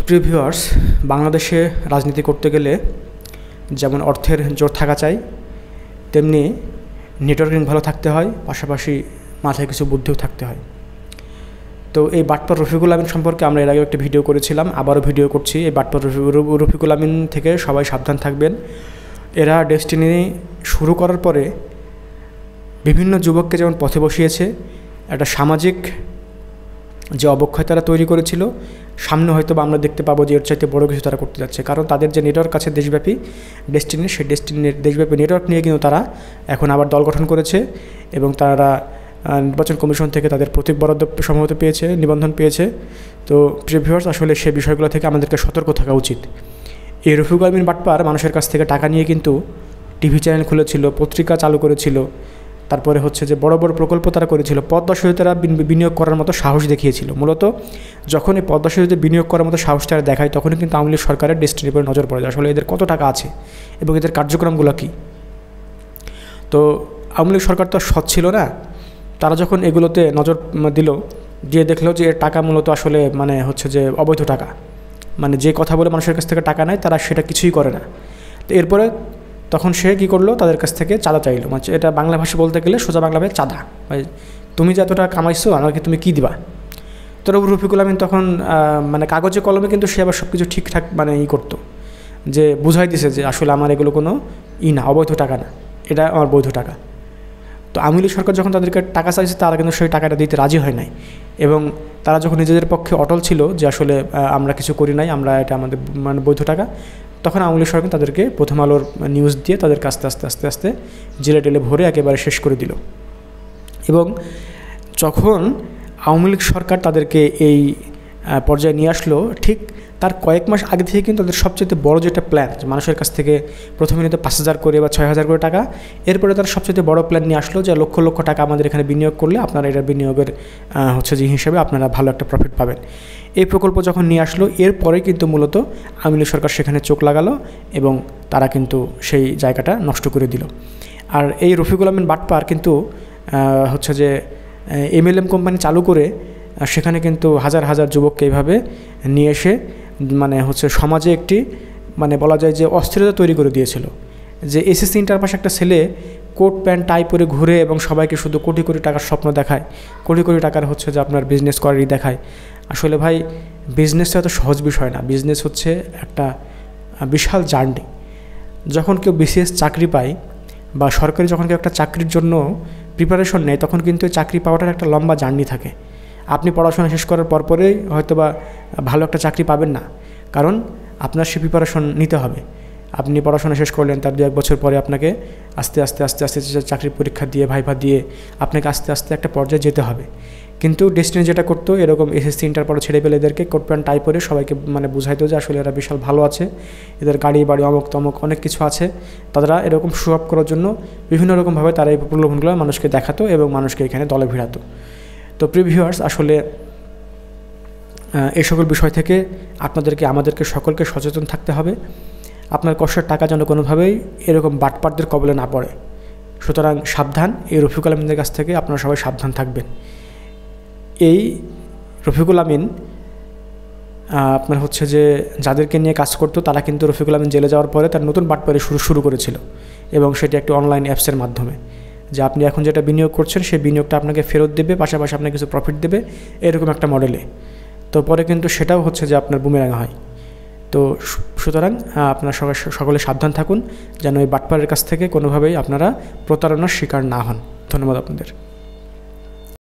প্রিয় ভিউয়ার্স, বাংলাদেশে রাজনীতি করতে গেলে যেমন অর্থের জোর থাকা চাই, তেমনি নেটওয়ার্কিং ভালো থাকতে হয়, পাশাপাশি মাথায় কিছু বুদ্ধিও থাকতে হয়। তো এই বাটপার রফিকুল আমিন সম্পর্কে আমরা এর আগে একটা ভিডিও করেছিলাম, আবারও ভিডিও করছি। এই বাটপার রফিকুল আমিন থেকে সবাই সাবধান থাকবেন। এরা ডেস্টিনি শুরু করার পরে বিভিন্ন যুবককে যেমন পথে বসিয়েছে, একটা সামাজিক যে অবক্ষয় তারা তৈরি করেছিল, সামনে হয়তো আমরা দেখতে পাবো যে এর চাইতে বড় কিছু তারা করতে যাচ্ছে। কারণ তাদের যে নেটওয়ার্ক আছে দেশব্যাপী ডেস্টিনি, সেই ডেস্টিনির দেশব্যাপী নেটওয়ার্ক নিয়ে কিন্তু তারা এখন আবার দল গঠন করেছে এবং তারা নির্বাচন কমিশন থেকে তাদের প্রতীক বরাদ্দ সম্ভবত পেয়েছে, নিবন্ধন পেয়েছে। তো প্রিয় ভিউয়ার্স, আসলে সেই বিষয়গুলো থেকে আমাদেরকে সতর্ক থাকা উচিত। এই রফিকুল আমিন বাটপার মানুষের কাছ থেকে টাকা নিয়ে কিন্তু টিভি চ্যানেল খুলেছিল, পত্রিকা চালু করেছিল, তারপরে হচ্ছে যে বড় বড় প্রকল্প তারা করেছিল, পদ্মা সেতুতে তারা বিনিয়োগ করার মতো সাহস দেখিয়েছিল। মূলত যখন এই পদ্মা সেতুতে বিনিয়োগ করার মতো সাহস তারা দেখায়, তখনই কিন্তু আওয়ামী লীগ সরকারের ডেস্টিনির উপরে নজর পড়ে যায় আসলে এদের কত টাকা আছে এবং এদের কার্যক্রমগুলো কী। তো আওয়ামী লীগ সরকার তো সৎ ছিল না, তারা যখন এগুলোতে নজর দিল, দিয়ে দেখলো যে এর টাকা মূলত আসলে হচ্ছে যে অবৈধ টাকা, যে কথা বলে মানুষের কাছ থেকে টাকা নেয় তারা সেটা কিছুই করে না। তো এরপরে তখন সে কী করলো, তাদের কাছ থেকে চাঁদা চাইলো। এটা বাংলা ভাষা বলতে গেলে সোজা বাংলা ভাষায় চাঁদা, তুমি যে এত টাকা কামাইছো আমাকে তুমি কী দিবা। তো রফিকুল আমিন তখন কাগজে কলমে কিন্তু সে আবার সব কিছু ঠিকঠাক করতো, যে বুঝাই দিছে যে আসলে আমার এগুলো কোনো না, অবৈধ টাকা না, এটা আমার বৈধ টাকা। তো আওয়ামী লীগ সরকার যখন তাদেরকে টাকা চাইছে, তারা কিন্তু সেই টাকাটা দিতে রাজি হয় নাই। এবং তারা যখন নিজেদের পক্ষে অটল ছিল যে আসলে আমরা কিছু করি নাই, আমরা এটা আমাদের বৈধ টাকা, তখন আওয়ামী লীগ সরকার তাদেরকে প্রথম আলোর নিউজ দিয়ে তাদেরকে আস্তে আস্তে আস্তে আস্তে জেলে টেলে ভরে একেবারে শেষ করে দিল। এবং যখন আওয়ামী লীগ সরকার তাদেরকে এই পর্যায়ে নিয়ে আসলো, ঠিক তার কয়েক মাস আগে থেকে কিন্তু তাদের সবচেয়ে বড় যেটা প্ল্যান, মানুষের কাছ থেকে প্রথমে নিতে 5,000 করে বা 6,000 করে টাকা, এরপরে তারা সবচেয়ে বড় প্ল্যান নিয়ে আসলো যে লক্ষ লক্ষ টাকা আমাদের এখানে বিনিয়োগ করলে আপনারা এটা বিনিয়োগের হচ্ছে যে হিসেবে আপনারা ভালো একটা প্রফিট পাবেন। এই প্রকল্প যখন নিয়ে আসলো, এরপরে কিন্তু মূলত আওয়ামী লীগ সরকার সেখানে চোখ লাগালো এবং তারা কিন্তু সেই জায়গাটা নষ্ট করে দিল। আর এই রফিকুল আমিন বাটপার কিন্তু হচ্ছে যে MLM কোম্পানি চালু করে সেখানে কিন্তু হাজার হাজার যুবককে এইভাবে নিয়ে এসে হচ্ছে সমাজে একটি বলা যায় যে অস্থিরতা তৈরি করে দিয়েছিল। যে SSC ইন্টার পাশে একটা ছেলে কোট প্যান্ট টাই পরে ঘুরে এবং সবাইকে শুধু কোটি কোটি টাকার স্বপ্ন দেখায়, কোটি কোটি টাকার হচ্ছে যে আপনার বিজনেস করারই দেখায়। আসলে ভাই, বিজনেসটা এত সহজ বিষয় না। বিজনেস হচ্ছে একটা বিশাল জার্নি। যখন কেউ BCS চাকরি পায় বা সরকারি যখন কেউ একটা চাকরির জন্য প্রিপারেশন নেয়, তখন কিন্তু চাকরি পাওয়াটার একটা লম্বা জার্নি থাকে। আপনি পড়াশোনা শেষ করার পরপরেই হয়তো বা ভালো একটা চাকরি পাবেন না, কারণ আপনার সে প্রিপারেশন নিতে হবে। আপনি পড়াশোনা শেষ করলেন, তার 2-1 বছর পরে আপনাকে আস্তে আস্তে আস্তে আস্তে চাকরির পরীক্ষা দিয়ে ভাইভা দিয়ে আপনাকে আস্তে আস্তে একটা পর্যায়ে যেতে হবে। কিন্তু ডেস্টিনি যেটা করতো, এরকম SSC ইন্টার পরে ছেড়ে পেলে এদেরকে কোট প্যান্ট টাই পরে সবাইকে বুঝাইতো যে আসলে এরা বিশাল ভালো আছে, এদের গাড়ি বাড়ি অমুক তমুক অনেক কিছু আছে। তারা এরকম শো আপ করার জন্য বিভিন্ন রকমভাবে তারা এই প্রলোভনগুলো মানুষকে দেখাতো এবং মানুষকে এখানে দলে ভিড়াতো। তো প্রিয় ভিউয়ার্স, আসলে এই সকল বিষয় থেকে আমাদেরকে সকলকে সচেতন থাকতে হবে। আপনার কষ্টের টাকা যেন কোনোভাবেই এরকম বাটপারদের কবলে না পড়ে। সুতরাং সাবধান, এই রফিকুল আমিনদের কাছ থেকে আপনারা সবাই সাবধান থাকবেন। এই রফিকুল আমিন আপনার হচ্ছে যে যাদেরকে নিয়ে কাজ করতো, তারা কিন্তু রফিকুল আমিন জেলে যাওয়ার পরে তার নতুন বাটপারি শুরু করেছিল, এবং সেটি একটি অনলাইন অ্যাপসের মাধ্যমে, যে আপনি এখন যেটা বিনিয়োগ করছেন সেই বিনিয়োগটা আপনাকে ফেরত দেবে, পাশাপাশি আপনাকে কিছু প্রফিট দেবে, এরকম একটা মডেলে। তো পরে কিন্তু সেটাও হচ্ছে যে আপনার বুমেরাং হয়। তো সুতরাং আপনারা সকলে সাবধান থাকুন, যেন এই বাটপারের কাছ থেকে কোনোভাবেই আপনারা প্রতারণার শিকার না হন। ধন্যবাদ আপনাদের।